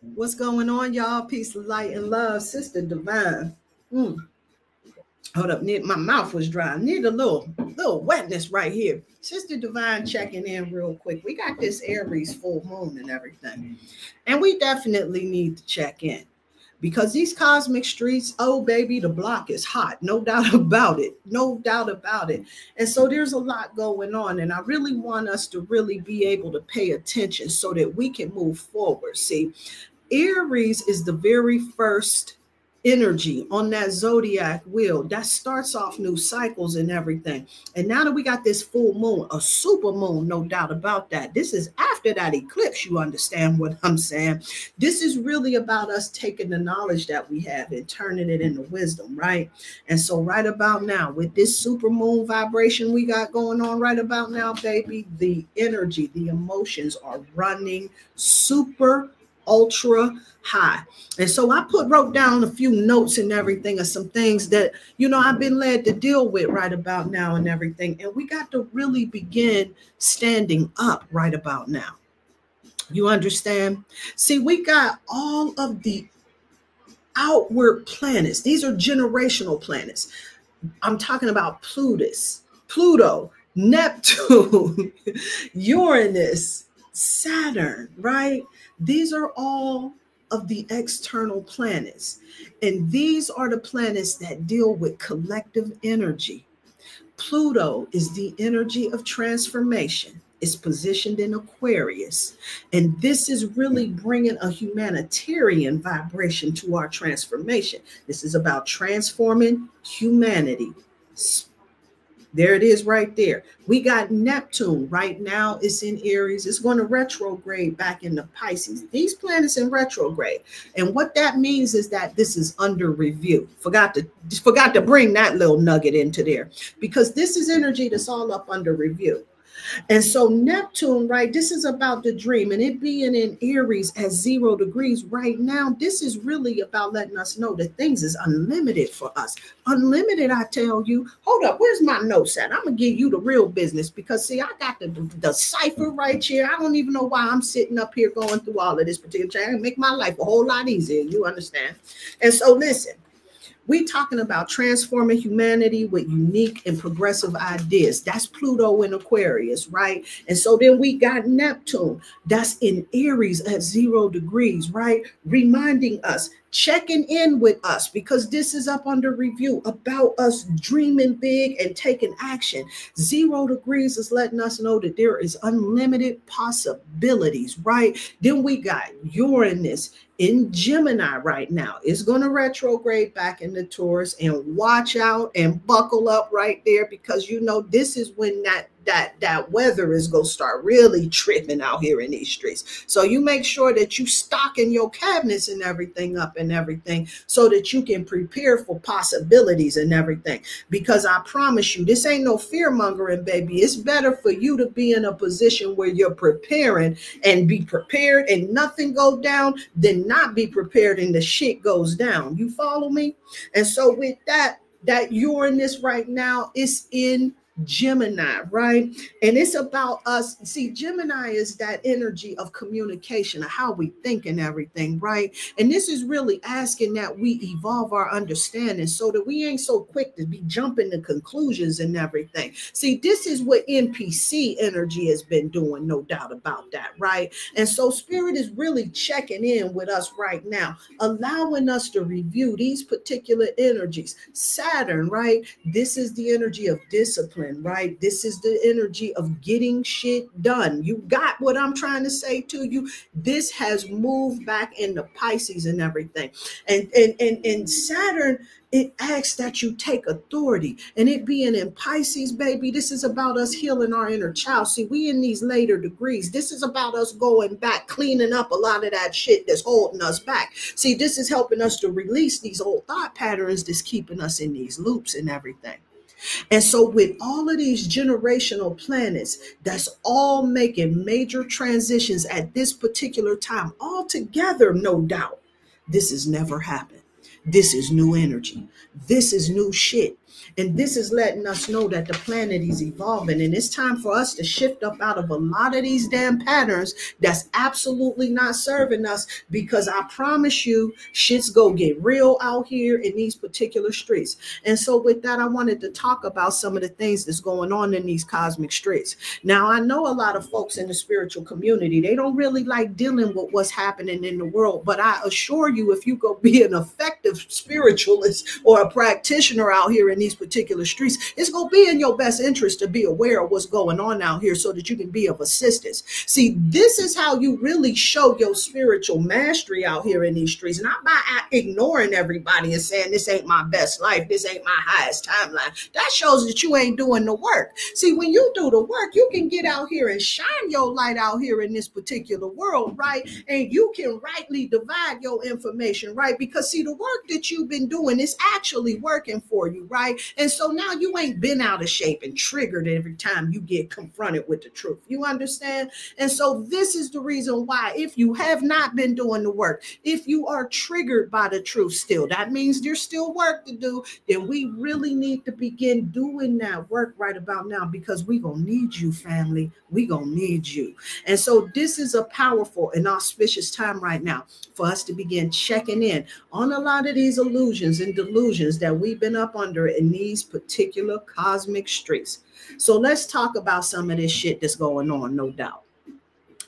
What's going on, y'all? Peace, light, and love. Sister Divine. Hold up, my mouth was dry. I need a little wetness right here. Sister Divine checking in real quick. We got this Aries full moon and everything. And we definitely need to check in. Because these cosmic streets, oh baby, the block is hot. No doubt about it. No doubt about it. And so there's a lot going on. And I really want us to really be able to pay attention so that we can move forward. See, Aries is the very first energy on that zodiac wheel that starts off new cycles and everything. And now that we got this full moon, a super moon, no doubt about that. This is after that eclipse. You understand what I'm saying? This is really about us taking the knowledge that we have and turning it into wisdom, right? And so right about now, with this super moon vibration we got going on right about now, baby, the energy, the emotions are running super ultra high. And so I wrote down a few notes and everything of some things that, I've been led to deal with right about now and everything. And we got to really begin standing up right about now. You understand? See, we got all of the outward planets. These are generational planets. I'm talking about Pluto, Neptune, Uranus, Saturn, right? These are all of the external planets. And these are the planets that deal with collective energy. Pluto is the energy of transformation. It's positioned in Aquarius. And this is really bringing a humanitarian vibration to our transformation. This is about transforming humanity. There it is right there. We got Neptune right now. It's in Aries. It's going to retrograde back into Pisces. These planets in retrograde. And what that means is that this is under review. Forgot to bring that little nugget into there, because this is energy that's all up under review. And so Neptune, right, this is about the dream, and it being in Aries at 0 degrees right now, this is really about letting us know that things is unlimited for us. Unlimited, I tell you. Hold up, where's my notes at? I'm going to give you the real business, because, see, I got the cipher right here. I don't even know why I'm sitting up here going through all of this particular thing. Make my life a whole lot easier, you understand? And so listen. We talking about transforming humanity with unique and progressive ideas. That's Pluto in Aquarius, right? And so then we got Neptune. That's in Aries at 0 degrees, right? Reminding us, checking in with us, because this is up under review, about us dreaming big and taking action. 0 degrees is letting us know that there is unlimited possibilities, right? Then we got Uranus in Gemini right now. It's going to retrograde back into Taurus, and watch out and buckle up right there, because this is when that weather is going to start really tripping out here in these streets. So you make sure that you stocking your cabinets and everything up and everything, so that you can prepare for possibilities and everything. Because I promise you, this ain't no fear mongering, baby. It's better for you to be in a position where you're preparing and be prepared and nothing go down than not be prepared and the shit goes down. You follow me? And so with that Uranus right now is in Gemini, right? And it's about us. See, Gemini is that energy of communication, of how we think and everything, right? And this is really asking that we evolve our understanding so that we ain't so quick to be jumping to conclusions and everything. See, this is what NPC energy has been doing, no doubt about that, right? And so Spirit is really checking in with us right now, allowing us to review these particular energies. Saturn, right? This is the energy of discipline, right? This is the energy of getting shit done. You got what I'm trying to say to you? This has moved back into Pisces and everything. And Saturn, it asks that you take authority. And it being in Pisces, baby, this is about us healing our inner child. See, we in these later degrees. This is about us going back, cleaning up a lot of that shit that's holding us back. See, this is helping us to release these old thought patterns that's keeping us in these loops and everything. And so with all of these generational planets, that's all making major transitions at this particular time, all together, no doubt. This has never happened. This is new energy. This is new shit. And this is letting us know that the planet is evolving, and it's time for us to shift up out of a lot of these damn patterns that's absolutely not serving us, because I promise you, shit's go get real out here in these particular streets. And so with that, I wanted to talk about some of the things that's going on in these cosmic streets. Now, I know a lot of folks in the spiritual community, they don't really like dealing with what's happening in the world, but I assure you, if you go be an effective spiritualist or a practitioner out here in these particular streets, it's going to be in your best interest to be aware of what's going on out here so that you can be of assistance. See, this is how you really show your spiritual mastery out here in these streets, not by ignoring everybody and saying this ain't my best life, this ain't my highest timeline. That shows that you ain't doing the work. See, when you do the work, you can get out here and shine your light out here in this particular world, right? And you can rightly divide your information, right? Because see, the work that you've been doing is actually working for you, right? And so now you ain't been out of shape and triggered every time you get confronted with the truth. You understand? And so this is the reason why, if you have not been doing the work, if you are triggered by the truth still, that means there's still work to do. Then we really need to begin doing that work right about now, because we gonna need you, family. We gonna need you. And so this is a powerful and auspicious time right now for us to begin checking in on a lot of these illusions and delusions that we've been up under in these particular cosmic streets. So let's talk about some of this shit that's going on, no doubt.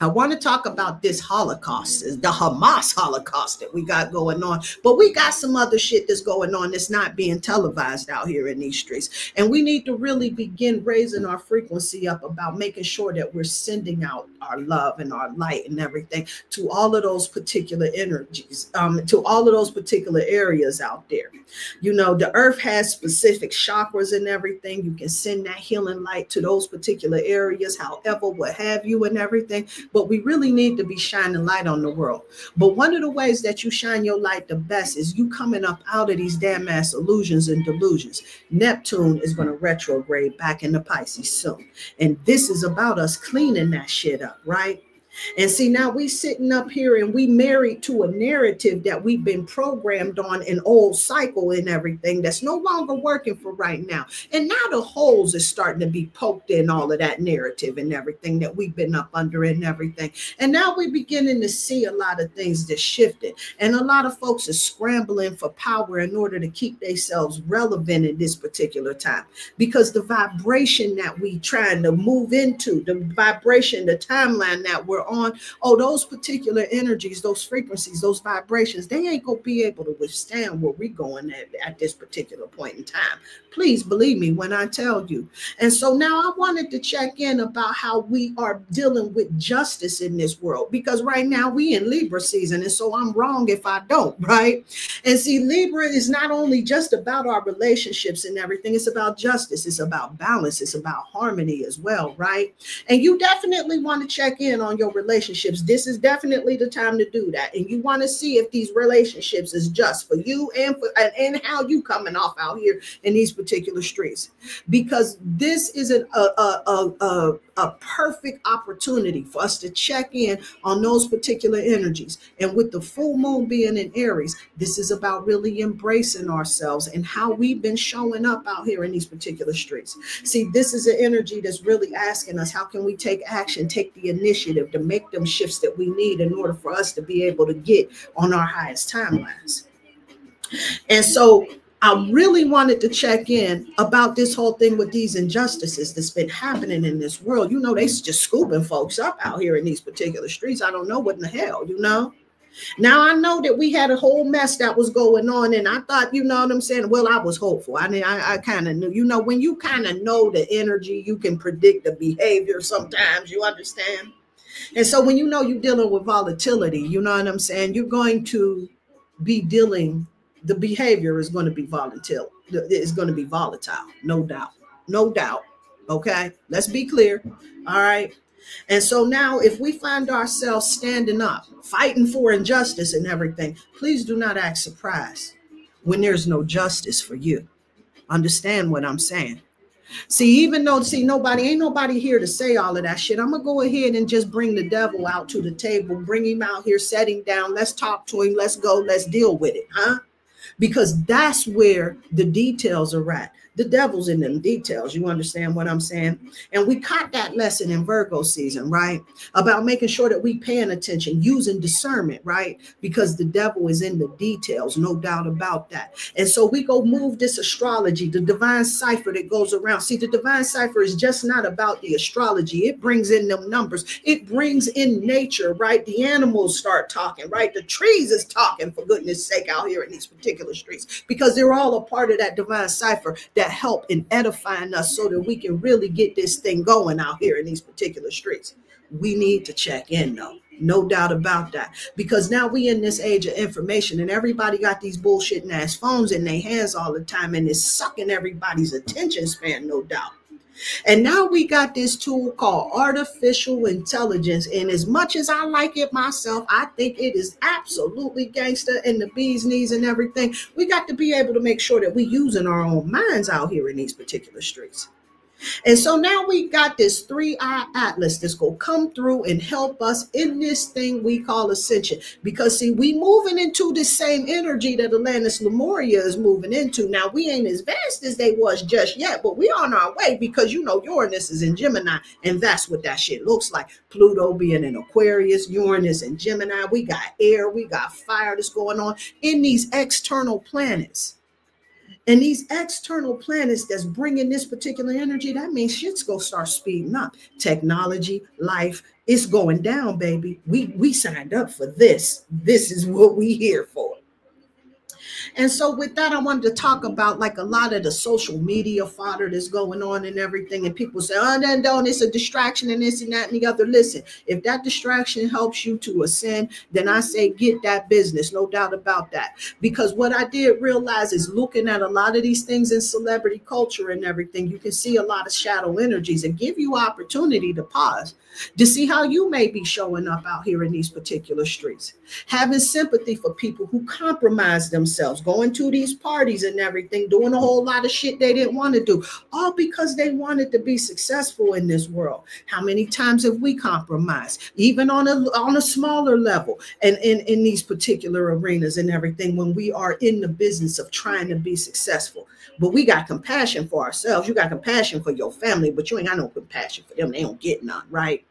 I want to talk about this Holocaust, the Hamas Holocaust that we got going on, but we got some other shit that's going on that's not being televised out here in these streets. And we need to really begin raising our frequency up about making sure that we're sending out our love and our light and everything to all of those particular energies, to all of those particular areas out there. You know, the earth has specific chakras and everything. You can send that healing light to those particular areas, however, what have you and everything. But we really need to be shining light on the world. But one of the ways that you shine your light the best is you coming up out of these damn ass illusions and delusions. Neptune is going to retrograde back into Pisces soon. And this is about us cleaning that shit up, right? And see, now we sitting up here and we married to a narrative that we've been programmed on, an old cycle and everything that's no longer working for right now. And now the holes is starting to be poked in all of that narrative and everything that we've been up under and everything. And now we're beginning to see a lot of things that shifted. And a lot of folks are scrambling for power in order to keep themselves relevant in this particular time. Because the vibration that we trying to move into, the vibration, the timeline that we're on, oh, those particular energies, those frequencies, those vibrations, they ain't gonna be able to withstand where we're going at this particular point in time. Please believe me when I tell you. And so now I wanted to check in about how we are dealing with justice in this world, because right now we in Libra season, and so I'm wrong if I don't, right? And see, Libra is not only just about our relationships and everything, it's about justice, it's about balance, it's about harmony as well, right? And you definitely want to check in on your relationships. This is definitely the time to do that. And you want to see if these relationships is just for you and how you coming off out here in these particular streets, because this is a perfect opportunity for us to check in on those particular energies. And with the full moon being in Aries, this is about really embracing ourselves and how we've been showing up out here in these particular streets. See, this is an energy that's really asking us, how can we take action, take the initiative to make them shifts that we need in order for us to be able to get on our highest timelines. And so I really wanted to check in about this whole thing with these injustices that's been happening in this world. You know, they just scooping folks up out here in these particular streets. I don't know what in the hell, you know. Now, I know that we had a whole mess that was going on, and I thought, you know what I'm saying? Well, I was hopeful. I mean, I kind of knew, you know, when you kind of know the energy, you can predict the behavior sometimes, you understand? And so when you know you're dealing with volatility, you know what I'm saying? You're going to be dealing, the behavior is going to be volatile. It's going to be volatile, no doubt, no doubt. Okay, let's be clear. All right. And so now if we find ourselves standing up, fighting for injustice and everything, please do not act surprised when there's no justice for you. Understand what I'm saying? See, even though, ain't nobody here to say all of that shit. I'm going to go ahead and just bring the devil out to the table, bring him out here, set him down. Let's talk to him. Let's go. Let's deal with it, huh? Because that's where the details are at. The devil's in them details. You understand what I'm saying? And we caught that lesson in Virgo season, right? About making sure that we paying attention, using discernment, right? Because the devil is in the details, no doubt about that. And so we go move this astrology, the divine cipher that goes around. See, the divine cipher is just not about the astrology. It brings in them numbers. It brings in nature, right? The animals start talking, right? The trees is talking, for goodness sake, out here in these particular streets, because they're all a part of that divine cipher that help in edifying us so that we can really get this thing going out here in these particular streets. We need to check in though. No doubt about that. Because now we in this age of information and everybody got these bullshitting ass phones in their hands all the time and it's sucking everybody's attention span, no doubt. And now we got this tool called artificial intelligence. And as much as I like it myself, I think it is absolutely gangster and the bee's knees and everything. We got to be able to make sure that we using our own minds out here in these particular streets. And so now we got this 3-eye atlas that's going to come through and help us in this thing we call ascension. Because see, we moving into this same energy that Atlantis Lemuria is moving into. Now we ain't as vast as they was just yet, but we on our way because you know Uranus is in Gemini and that's what that shit looks like. Pluto being in Aquarius, Uranus in Gemini. We got air, we got fire that's going on in these external planets. And these external planets that's bringing this particular energy, that means shit's going to start speeding up. Technology, life, it's going down, baby. We signed up for this. This is what we here for. And so with that, I wanted to talk about like a lot of the social media fodder that's going on and everything. And people say, oh, then don't, it's a distraction and this and that and the other. Listen, if that distraction helps you to ascend, then I say get that business, no doubt about that. Because what I did realize is looking at a lot of these things in celebrity culture and everything, you can see a lot of shadow energies and give you opportunity to pause, to see how you may be showing up out here in these particular streets. Having sympathy for people who compromise themselves, going to these parties and everything, doing a whole lot of shit they didn't want to do, all because they wanted to be successful in this world. How many times have we compromised, even on a smaller level and in these particular arenas and everything, when we are in the business of trying to be successful? But we got compassion for ourselves. You got compassion for your family, but you ain't got no compassion for them. They don't get none, right?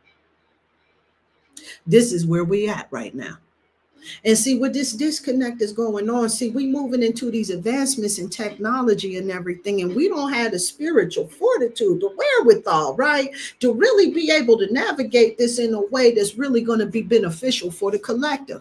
This is where we at right now. And see, what this disconnect is going on, see, we moving into these advancements in technology and everything, and we don't have the spiritual fortitude, the wherewithal, right, to really be able to navigate this in a way that's really going to be beneficial for the collective.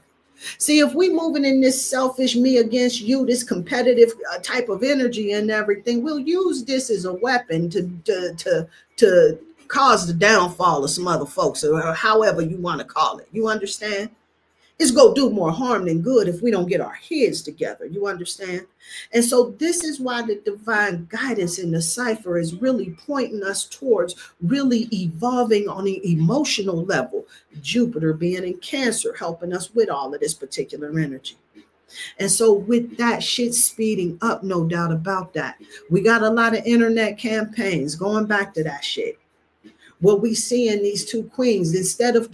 See, if we moving in this selfish me against you, this competitive type of energy and everything, we'll use this as a weapon to cause the downfall of some other folks, or however you want to call it. You understand? It's going to do more harm than good if we don't get our heads together. You understand? And so this is why the divine guidance in the cipher is really pointing us towards really evolving on an emotional level. Jupiter being in Cancer, helping us with all of this particular energy. And so with that shit speeding up, no doubt about that. We got a lot of internet campaigns going back to that shit. What we see in these two queens, instead of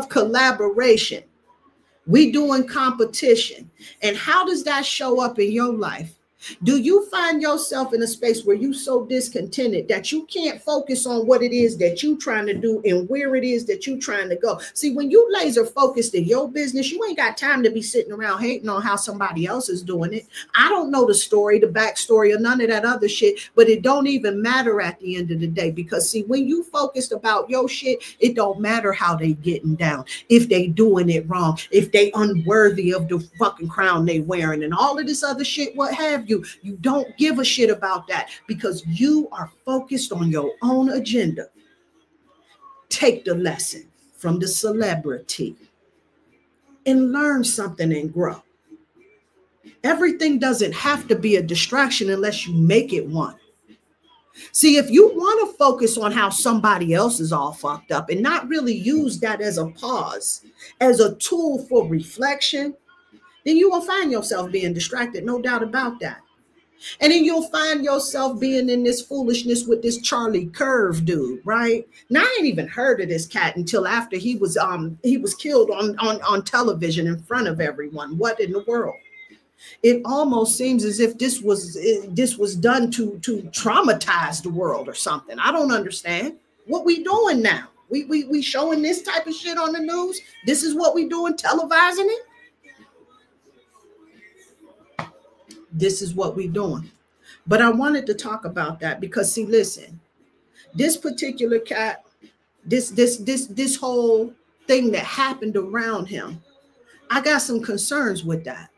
collaboration, we doing competition. And how does that show up in your life? Do you find yourself in a space where you so discontented that you can't focus on what it is that you trying to do and where it is that you trying to go? See, when you laser focused in your business, you ain't got time to be sitting around hating on how somebody else is doing it. I don't know the story, the backstory, or none of that other shit, but it don't even matter at the end of the day. Because see, when you focused about your shit, it don't matter how they getting down, if they doing it wrong, if they unworthy of the fucking crown they wearing and all of this other shit, what have you. You don't give a shit about that because you are focused on your own agenda. Take the lesson from the celebrity and learn something and grow. Everything doesn't have to be a distraction unless you make it one. See, if you want to focus on how somebody else is all fucked up and not really use that as a pause, as a tool for reflection, then you will find yourself being distracted, no doubt about that. And then you'll find yourself being in this foolishness with this Charlie Kirk dude, right? Now, I ain't even heard of this cat until after he was killed on television in front of everyone. What in the world? It almost seems as if this was done to traumatize the world or something. I don't understand what we doing now. We showing this type of shit on the news. This is what we doing, televising it. This is what we doing. But I wanted to talk about that because, see, listen, this particular cat, this whole thing that happened around him, I got some concerns with that.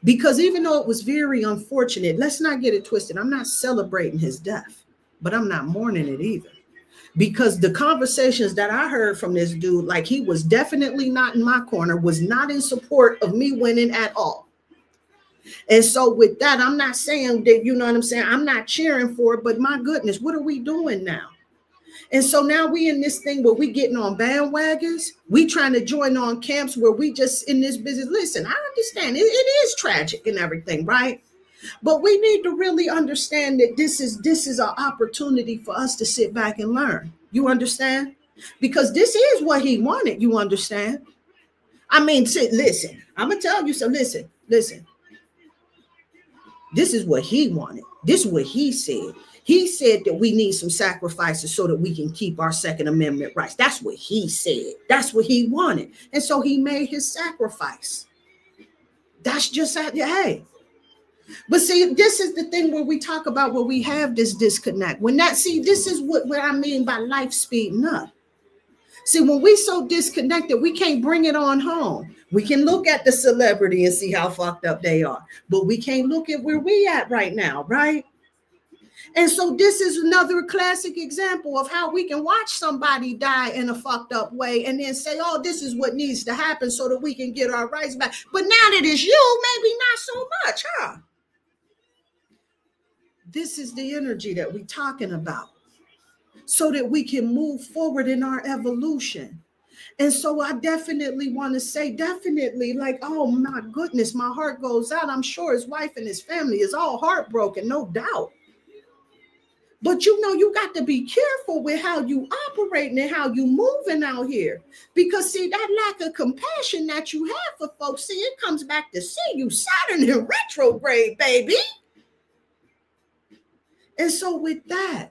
Because even though it was very unfortunate, let's not get it twisted. I'm not celebrating his death, but I'm not mourning it either. Because the conversations that I heard from this dude, like he was definitely not in my corner, was not in support of me winning at all. And so with that, I'm not saying that, you know what I'm saying? I'm not cheering for it, but my goodness, what are we doing now? And so now we in this thing where we getting on bandwagons. We trying to join on camps where we just in this business. Listen, I understand it is tragic and everything, right? But we need to really understand that this is an opportunity for us to sit back and learn. You understand? Because this is what he wanted. You understand? I mean, listen, I'm going to tell you some, listen. This is what he wanted. This is what he said. He said that we need some sacrifices so that we can keep our Second Amendment rights. That's what he said. That's what he wanted. And so he made his sacrifice. That's just, hey. But see, this is the thing where we talk about where we have this disconnect. This is what I mean by life speeding up. See, when we so disconnected, we can't bring it on home. We can look at the celebrity and see how fucked up they are, but we can't look at where we at right now, right? And so this is another classic example of how we can watch somebody die in a fucked up way and then say, oh, this is what needs to happen so that we can get our rights back. But now that it's you, maybe not so much, huh? This is the energy that we're talking about so that we can move forward in our evolution. And so I definitely want to say, definitely, like, oh my goodness, my heart goes out. I'm sure his wife and his family is all heartbroken, no doubt. But you know, you got to be careful with how you operating and how you moving out here. Because see, that lack of compassion that you have for folks, see, it comes back to see you Saturn in retrograde, baby. And so with that,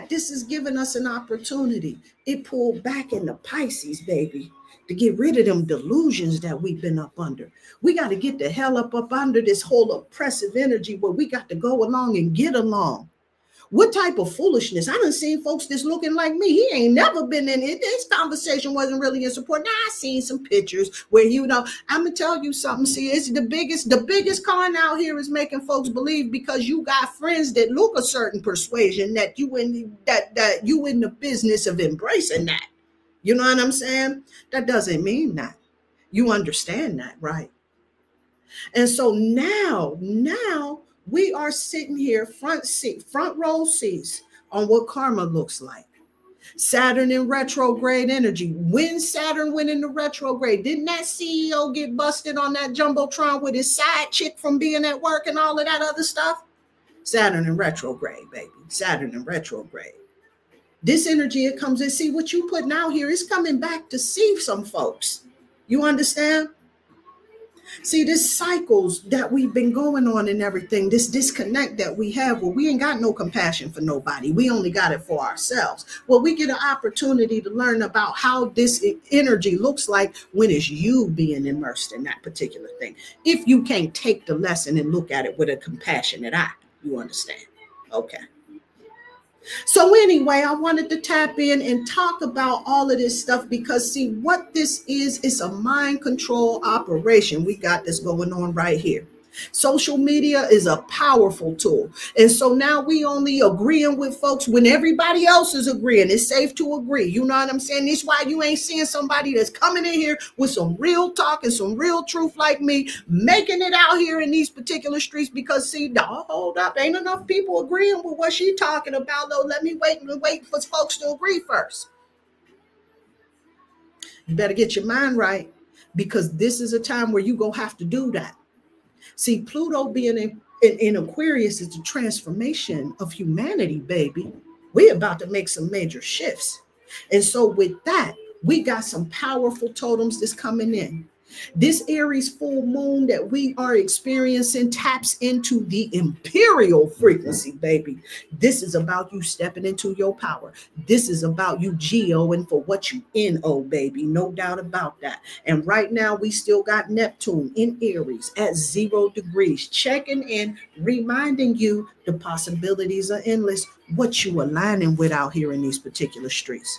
this is giving us an opportunity. It pulled back into Pisces, baby, to get rid of them delusions that we've been up under. We got to get the hell up under this whole oppressive energy where we got to go along and get along. What type of foolishness? I done seen folks that's looking like me. He ain't never been in it. This conversation wasn't really in support. Now I seen some pictures where, you know, I'm gonna tell you something. See, it's the biggest con out here is making folks believe because you got friends that look a certain persuasion that you in the business of embracing that. You know what I'm saying? That doesn't mean that. You understand that, right? And so now we are sitting here front row seats on what karma looks like. Saturn in retrograde energy. When Saturn went into retrograde, didn't that CEO get busted on that Jumbotron with his side chick from being at work and all of that other stuff? Saturn in retrograde, baby. Saturn in retrograde. This energy, it comes in. See what you putting out here is coming back to see some folks. You understand? See, this cycles that we've been going on and everything, this disconnect that we have where we ain't got no compassion for nobody. We only got it for ourselves. Well, we get an opportunity to learn about how this energy looks like when it's you being immersed in that particular thing. If you can't take the lesson and look at it with a compassionate eye, you understand? Okay. So anyway, I wanted to tap in and talk about all of this stuff because see what this is a mind control operation we got this going on right here. Social media is a powerful tool. And so now we only agreeing with folks when everybody else is agreeing. It's safe to agree. You know what I'm saying? This is why you ain't seeing somebody that's coming in here with some real talk and some real truth like me, making it out here in these particular streets because see, no, hold up. Ain't enough people agreeing with what she talking about though. Let me wait for folks to agree first. You better get your mind right because this is a time where you gonna have to do that. See, Pluto being in Aquarius is the transformation of humanity, baby. We're about to make some major shifts. And so with that, we got some powerful totems that's coming in. This Aries full moon that we are experiencing taps into the imperial frequency, baby. This is about you stepping into your power. This is about you geoing for what you NO, baby. No doubt about that. And right now, we still got Neptune in Aries at 0 degrees, checking in, reminding you the possibilities are endless. What you aligning with out here in these particular streets.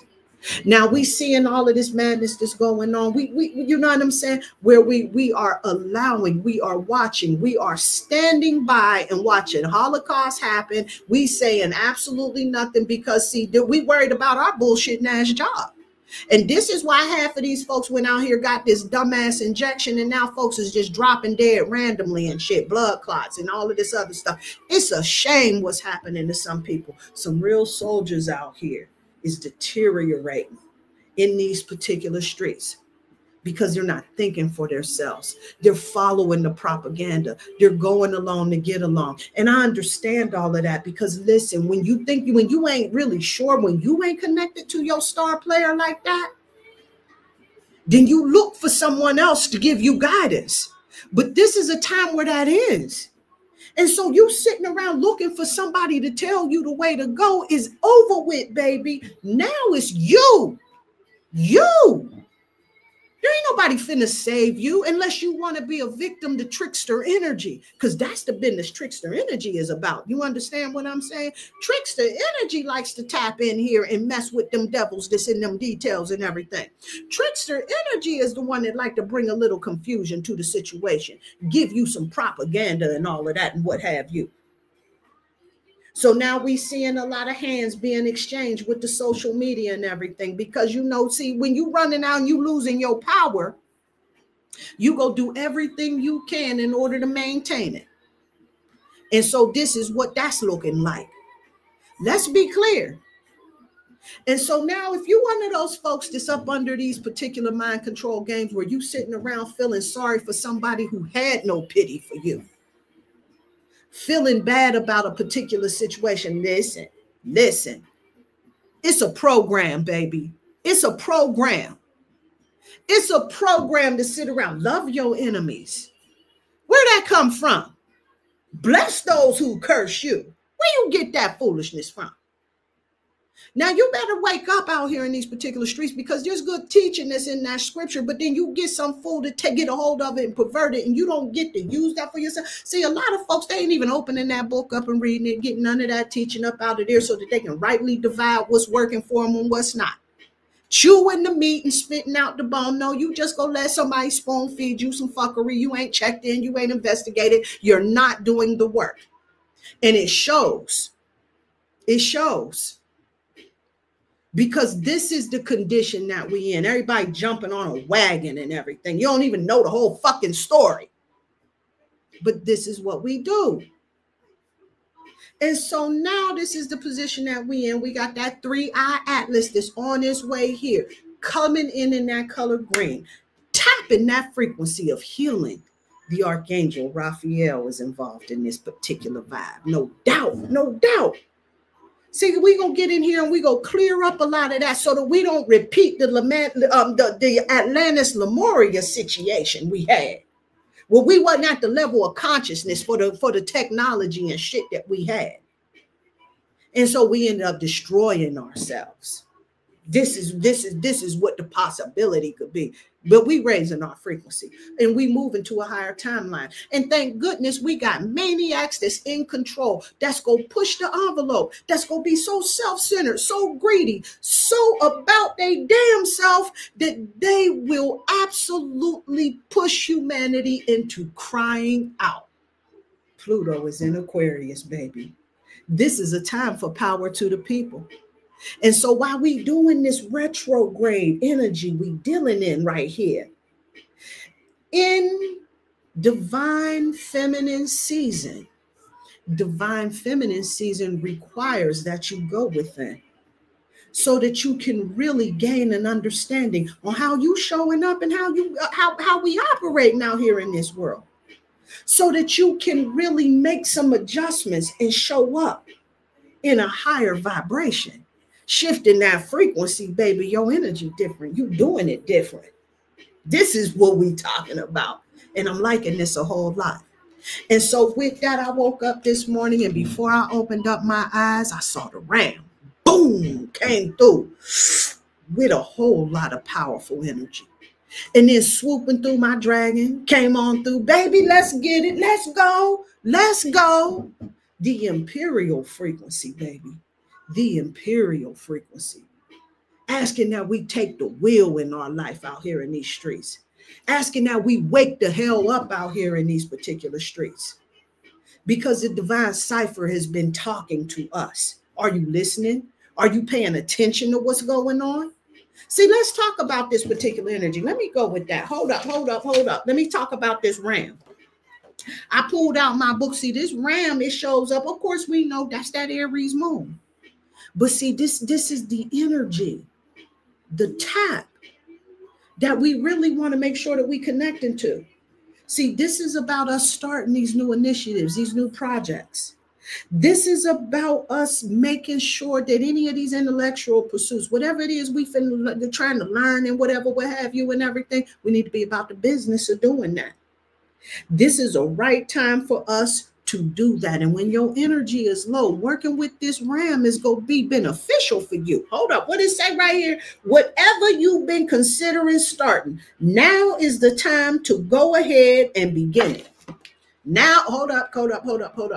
Now we seeing all of this madness that's going on. We you know what I'm saying? Where we are allowing, we are watching, we are standing by and watching Holocaust happen. We saying absolutely nothing because see, we worried about our bullshit ass job. And this is why half of these folks went out here, got this dumbass injection, and now folks is just dropping dead randomly and shit, blood clots and all of this other stuff. It's a shame what's happening to some people. Some real soldiers out here is deteriorating in these particular streets because they're not thinking for themselves. They're following the propaganda. They're going along to get along. And I understand all of that because listen, when you ain't really sure, when you ain't connected to your star player like that, then you look for someone else to give you guidance. But this is a time where that is. And so you sitting around looking for somebody to tell you the way to go is over with, baby. Now it's you. There ain't nobody finna save you unless you want to be a victim to trickster energy, because that's the business trickster energy is about. You understand what I'm saying? Trickster energy likes to tap in here and mess with them devils that's in them details and everything. Trickster energy is the one that like to bring a little confusion to the situation, give you some propaganda and all of that and what have you. So now we seeing a lot of hands being exchanged with the social media and everything because, you know, see, when you running out and you losing your power, you go do everything you can in order to maintain it. And so this is what that's looking like. Let's be clear. And so now if you're one of those folks that's up under these particular mind control games where you sitting around feeling sorry for somebody who had no pity for you, feeling bad about a particular situation, listen. It's a program, baby. It's a program. It's a program to sit around. Love your enemies. Where'd that come from? Bless those who curse you. Where you get that foolishness from? Now, you better wake up out here in these particular streets because there's good teaching that's in that scripture, but then you get some fool to get a hold of it and pervert it, and you don't get to use that for yourself. See, a lot of folks, they ain't even opening that book up and reading it, getting none of that teaching up out of there so that they can rightly divide what's working for them and what's not. Chewing the meat and spitting out the bone. No, you just go let somebody spoon feed you some fuckery. You ain't checked in. You ain't investigated. You're not doing the work. And it shows. It shows. Because this is the condition that we in. Everybody jumping on a wagon and everything. You don't even know the whole fucking story. But this is what we do. And so now this is the position that we in. We got that 3-eye atlas that's on its way here. Coming in that color green. Tapping that frequency of healing. The Archangel Raphael is involved in this particular vibe. No doubt. No doubt. See, we're going to get in here and we're going to clear up a lot of that so that we don't repeat the Atlantis Lemuria situation we had. Well, we wasn't at the level of consciousness for the technology and shit that we had. And so we ended up destroying ourselves. This is what the possibility could be. But we raising our frequency and we move into a higher timeline. And thank goodness we got maniacs that's in control. That's going to push the envelope. That's going to be so self-centered, so greedy, so about their damn self that they will absolutely push humanity into crying out. Pluto is in Aquarius, baby. This is a time for power to the people. And so while we doing this retrograde energy we dealing in right here, in divine feminine season requires that you go within so that you can really gain an understanding on how you showing up and how we operating out here in this world, so that you can really make some adjustments and show up in a higher vibration. Shifting that frequency, baby, your energy different. You doing it different. This is what we talking about. And I'm liking this a whole lot. And so with that, I woke up this morning, and before I opened up my eyes, I saw the ram. Boom, came through with a whole lot of powerful energy. And then swooping through my dragon, came on through, baby, let's get it. Let's go. Let's go. The imperial frequency, baby. The imperial frequency. Asking that we take the wheel in our life out here in these streets. Asking that we wake the hell up out here in these particular streets. Because the divine cipher has been talking to us. Are you listening? Are you paying attention to what's going on? See, let's talk about this particular energy. Let me go with that. Hold up. Let me talk about this ram. I pulled out my book. See, this ram, it shows up. Of course, we know that's that Aries moon. But see, this is the energy, the tap that we really want to make sure that we connect into. See, this is about us starting these new initiatives, these new projects. This is about us making sure that any of these intellectual pursuits, whatever it is we've been trying to learn and whatever, what have you and everything, we need to be about the business of doing that. This is a right time for us to do that. And when your energy is low, working with this ram is going to be beneficial for you. Hold up. What does it say right here? Whatever you've been considering starting, now is the time to go ahead and begin it. Now, hold up.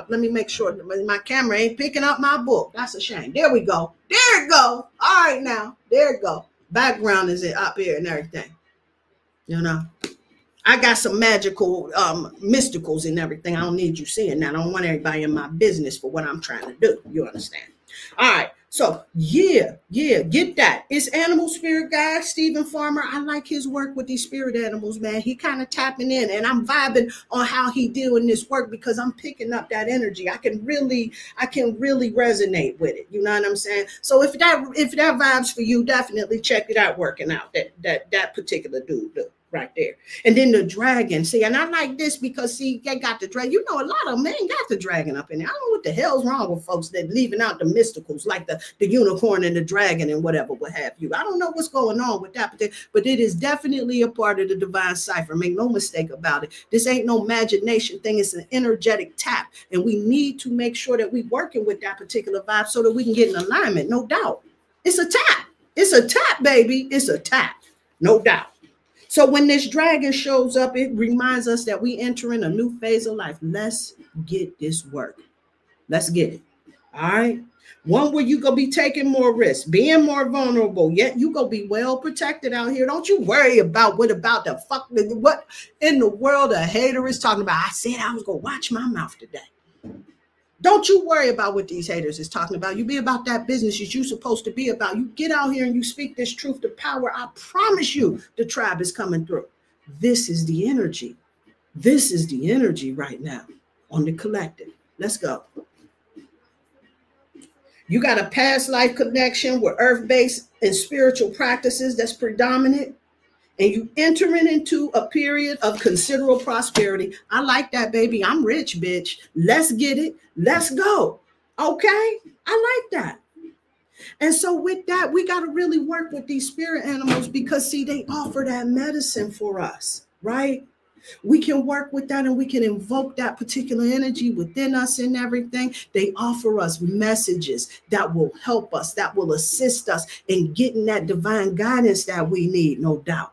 Let me make sure my camera ain't picking up my book. That's a shame. There we go. There it go. All right, now. There it go. Background is up here and everything. You know, I got some magical mysticals and everything. I don't need you seeing that. I don't want everybody in my business for what I'm trying to do. You understand? All right. So yeah, get that. It's animal spirit guy, Stephen Farmer. I like his work with these spirit animals, man. He kind of tapping in, and I'm vibing on how he doing this work because I'm picking up that energy. I can really resonate with it. You know what I'm saying? So if that vibes for you, definitely check it out. Working out that particular dude. Right there. And then the dragon. See, and I like this because, see, they got the dragon. You know, a lot of them ain't got the dragon up in there. I don't know what the hell's wrong with folks that leaving out the mysticals like the unicorn and the dragon and whatever, what have you. I don't know what's going on with that, but it is definitely a part of the divine cipher. Make no mistake about it. This ain't no imagination thing. It's an energetic tap. And we need to make sure that we're working with that particular vibe so that we can get in alignment. No doubt. It's a tap. It's a tap, baby. It's a tap. No doubt. So when this dragon shows up, it reminds us that we enter in a new phase of life. Let's get this work. Let's get it. All right. One where you gonna be taking more risks, being more vulnerable, yet you gonna be well protected out here. Don't you worry about what in the world a hater is talking about. I said I was gonna watch my mouth today. Don't you worry about what these haters is talking about. You be about that business that you're supposed to be about. You get out here and you speak this truth to power. I promise you the tribe is coming through. This is the energy. This is the energy right now on the collective. Let's go. You got a past life connection with earth-based and spiritual practices that's predominant. And you entering into a period of considerable prosperity. I like that, baby. I'm rich, bitch. Let's get it. Let's go. Okay? I like that. And so with that, we got to really work with these spirit animals because, see, they offer that medicine for us, right? We can work with that and we can invoke that particular energy within us and everything. They offer us messages that will help us, that will assist us in getting that divine guidance that we need, no doubt.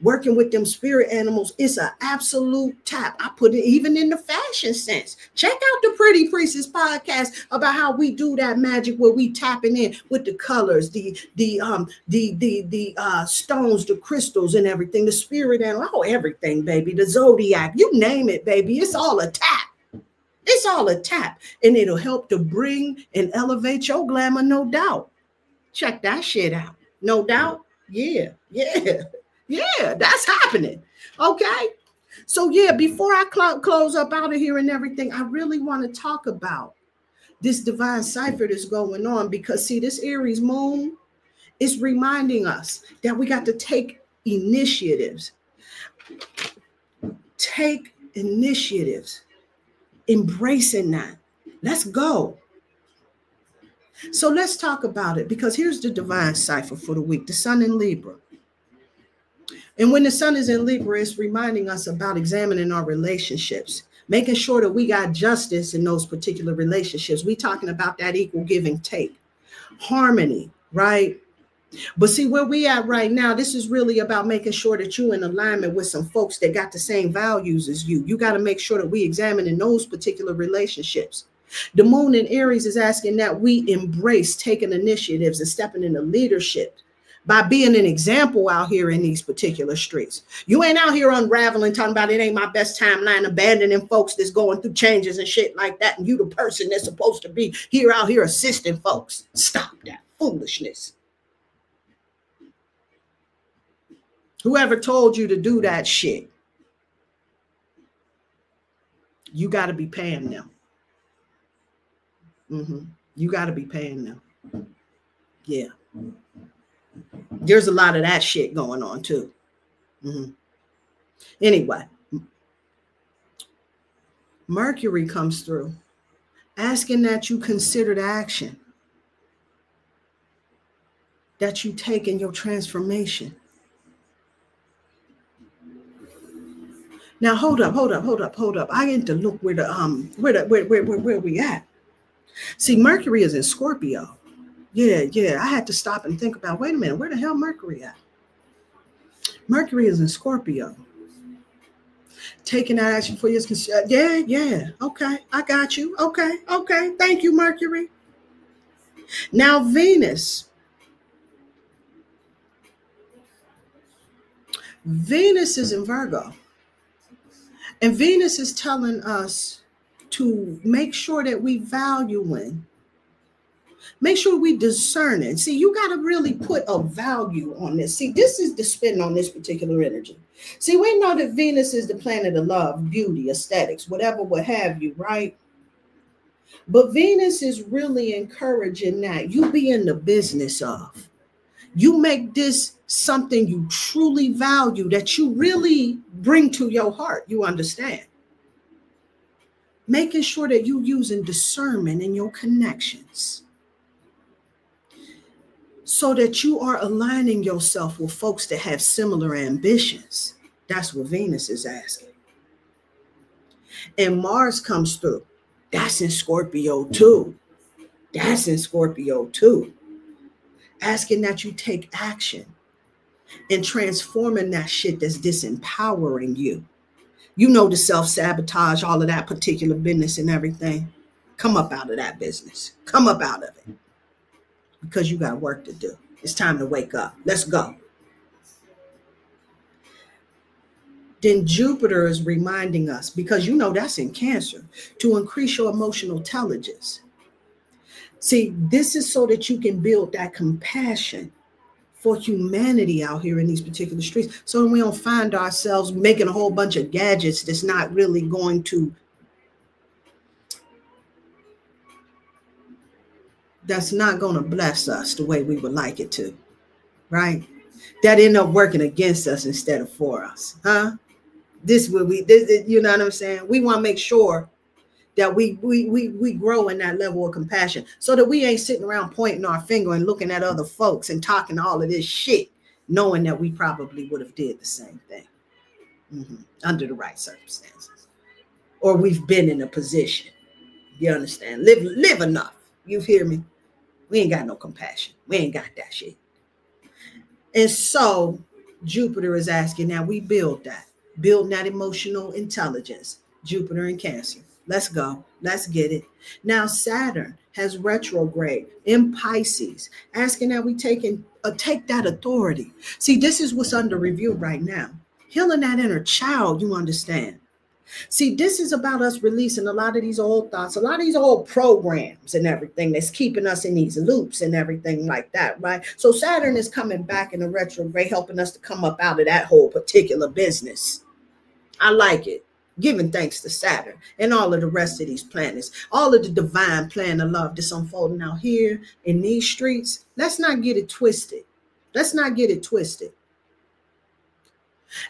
Working with them spirit animals is an absolute tap. I put it even in the fashion sense. Check out the Pretty Priestess podcast about how we do that magic where we tapping in with the colors, the stones, the crystals and everything, the spirit animal, everything, baby, the zodiac, you name it, baby. It's all a tap. It's all a tap, and it'll help to bring and elevate your glamour, no doubt. Check that shit out. No doubt. Yeah. Yeah, that's happening. Okay. So yeah, before I close up out of here and everything, I really want to talk about this divine cipher that's going on because, see, this Aries moon is reminding us that we got to take initiatives. Take initiatives. Embracing that. Let's go. So let's talk about it because here's the divine cipher for the week. The sun in Libra. And when the sun is in Libra, it's reminding us about examining our relationships, making sure that we got justice in those particular relationships. We talking about that equal give and take, harmony, right? But see where we at right now, this is really about making sure that you in alignment with some folks that got the same values as you. You got to make sure that we examine in those particular relationships. The moon in Aries is asking that we embrace taking initiatives and stepping into leadership by being an example out here in these particular streets. You ain't out here unraveling, talking about it ain't my best timeline, abandoning folks that's going through changes and shit like that. And you the person that's supposed to be here out here assisting folks. Stop that foolishness. Whoever told you to do that shit, you got to be paying them. You got to be paying them. Yeah. There's a lot of that shit going on too. Anyway, Mercury comes through asking that you consider the action that you take in your transformation. Now hold up. I need to look where we at. See, Mercury is in Scorpio. Yeah. I had to stop and think about, wait a minute, where the hell Mercury at? Mercury is in Scorpio. Taking that action for your yeah. Okay, I got you. Okay. Thank you, Mercury. Now Venus is in Virgo. And Venus is telling us to make sure that we valuing, make sure we discerning. See, you got to really put a value on this. See, this is the spin on this particular energy. See, we know that Venus is the planet of love, beauty, aesthetics, whatever, what have you, right? But Venus is really encouraging that you be in the business of. You make this something you truly value, that you really bring to your heart, you understand. Making sure that you using discernment in your connections so that you are aligning yourself with folks that have similar ambitions. That's what Venus is asking. And Mars comes through. That's in Scorpio too. Asking that you take action and transforming that shit that's disempowering you. You know, the self-sabotage, all of that particular business and everything. Come up out of that business. Come up out of it. Because you got work to do. It's time to wake up. Let's go. Then Jupiter is reminding us, because you know that's in Cancer, to increase your emotional intelligence. See, this is so that you can build that compassion for humanity out here in these particular streets, so that we don't find ourselves making a whole bunch of gadgets that's not really going to, bless us the way we would like it to, right? That end up working against us instead of for us, huh? This you know what I'm saying? We want to make sure that we grow in that level of compassion, so that we ain't sitting around pointing our finger and looking at other folks and talking all of this shit, knowing that we probably would have did the same thing under the right circumstances, or we've been in a position. You understand? Live enough. You hear me? We ain't got no compassion. We ain't got that shit. And so Jupiter is asking that we build that emotional intelligence. Jupiter in Cancer. Let's go. Let's get it. Now Saturn has retrograde in Pisces, asking that we take that authority. See, this is what's under review right now. Healing that inner child, you understand. See, this is about us releasing a lot of these old thoughts, a lot of these old programs and everything that's keeping us in these loops and everything like that, right? So Saturn is coming back in the retrograde, helping us to come up out of that whole particular business. I like it. Giving thanks to Saturn and all of the rest of these planets, all of the divine plan of love that's unfolding out here in these streets. Let's not get it twisted. Let's not get it twisted.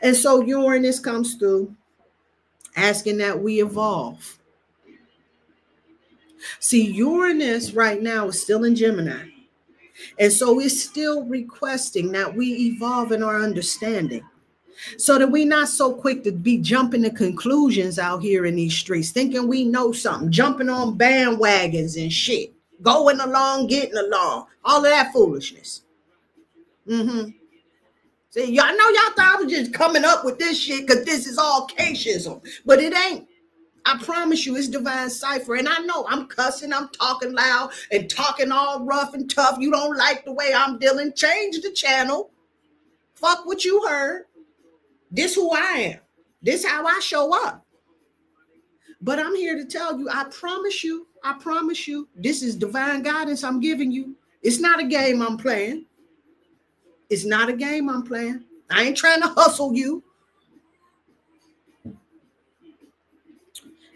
And so Uranus comes through, asking that we evolve. See, Uranus right now is still in Gemini. And so it's still requesting that we evolve in our understanding. So that we not so quick to be jumping to conclusions out here in these streets, thinking we know something, jumping on bandwagons and shit, going along, getting along, all of that foolishness. See, y'all know y'all thought I was just coming up with this shit because this is all caseism, but it ain't. I promise you, it's divine cipher. And I know I'm cussing, I'm talking loud and talking all rough and tough. You don't like the way I'm dealing, change the channel. Fuck what you heard. This who I am. This how I show up. But I'm here to tell you, I promise you, this is divine guidance I'm giving you. It's not a game I'm playing. It's not a game I'm playing. I ain't trying to hustle you.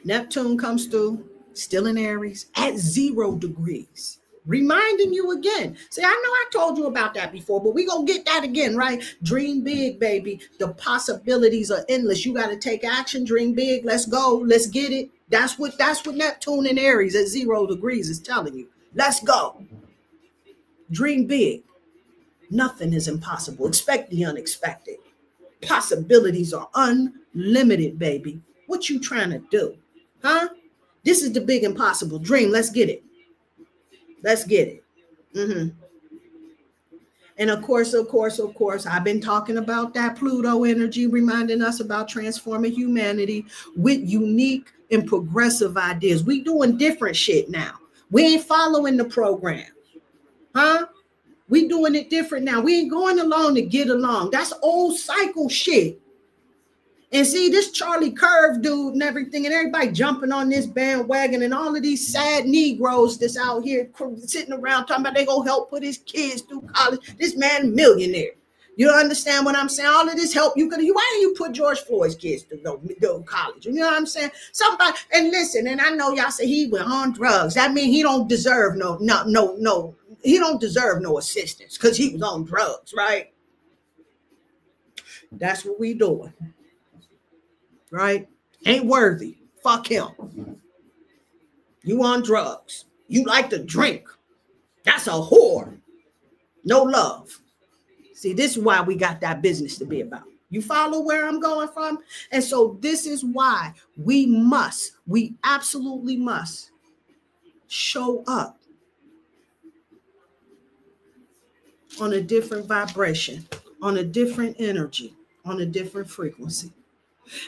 Neptune comes through, still in Aries, at 0 degrees. Reminding you again. See, I know I told you about that before, but we gonna get that again, right? Dream big, baby. The possibilities are endless. You got to take action, dream big. Let's go. Let's get it. That's what Neptune in Aries at 0 degrees is telling you. Let's go. Dream big. Nothing is impossible. Expect the unexpected. Possibilities are unlimited, baby. What you trying to do? Huh? This is the big impossible dream. Let's get it. Let's get it. And of course, I've been talking about that Pluto energy, reminding us about transforming humanity with unique and progressive ideas. We doing different shit now. We ain't following the program. Huh? We doing it different now. We ain't going along to get along. That's old cycle shit. And see, this Charlie Kirk dude and everything, and everybody jumping on this bandwagon, and all of these sad Negroes that's out here sitting around talking about they gonna help put his kids through college. This man millionaire. You don't understand what I'm saying? All of this help, why didn't you put George Floyd's kids to go college? You know what I'm saying? Somebody, and listen, and I know y'all say he went on drugs. That means he don't deserve no, he don't deserve no assistance because he was on drugs, right? That's what we doing. Right? Ain't worthy. Fuck him. You on drugs. You like to drink. That's a whore. No love. See, this is why we got that business to be about. You follow where I'm going from? And so this is why we absolutely must show up on a different vibration, on a different energy, on a different frequency.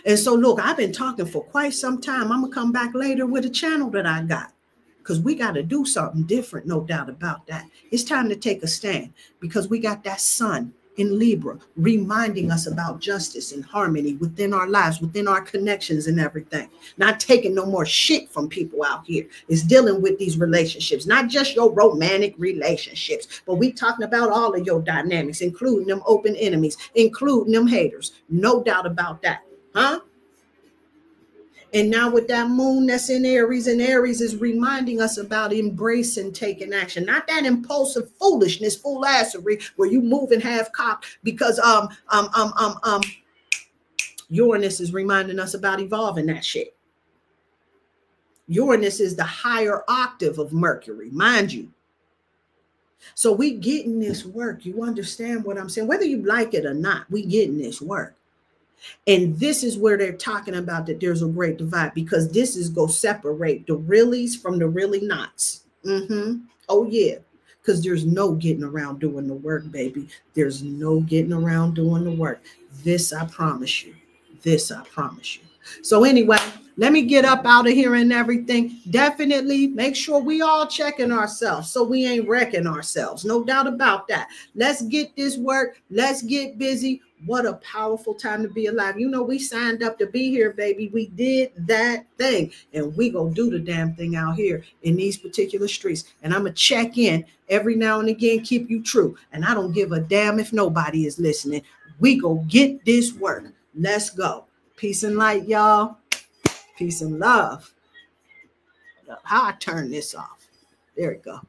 And so, look, I've been talking for quite some time. I'm going to come back later with a channel that I got because we got to do something different, no doubt about that. It's time to take a stand because we got that sun in Libra reminding us about justice and harmony within our lives, within our connections and everything. Not taking no more shit from people out here. It's dealing with these relationships, not just your romantic relationships, but we talking about all of your dynamics, including them open enemies, including them haters. No doubt about that. Huh? And now with that moon that's in Aries, and Aries is reminding us about embracing, taking action, not that impulsive foolishness, foolassery, where you move and half cocked because Uranus is reminding us about evolving that shit. Uranus is the higher octave of Mercury, mind you. So we getting this work. You understand what I'm saying? Whether you like it or not, we getting this work. And this is where they're talking about that there's a great divide, because this is go separate the reallys from the really nots. Oh, yeah, because there's no getting around doing the work, baby. There's no getting around doing the work. This, I promise you. This, I promise you. So anyway, let me get up out of here and everything. Definitely make sure we all checking ourselves so we ain't wrecking ourselves. No doubt about that. Let's get this work. Let's get busy. What a powerful time to be alive. You know, we signed up to be here, baby. We did that thing, and we gonna do the damn thing out here in these particular streets. And I'm gonna check in every now and again, keep you true. And I don't give a damn if nobody is listening. We go get this work. Let's go. Peace and light, y'all. Peace and love. How I turn this off? There we go.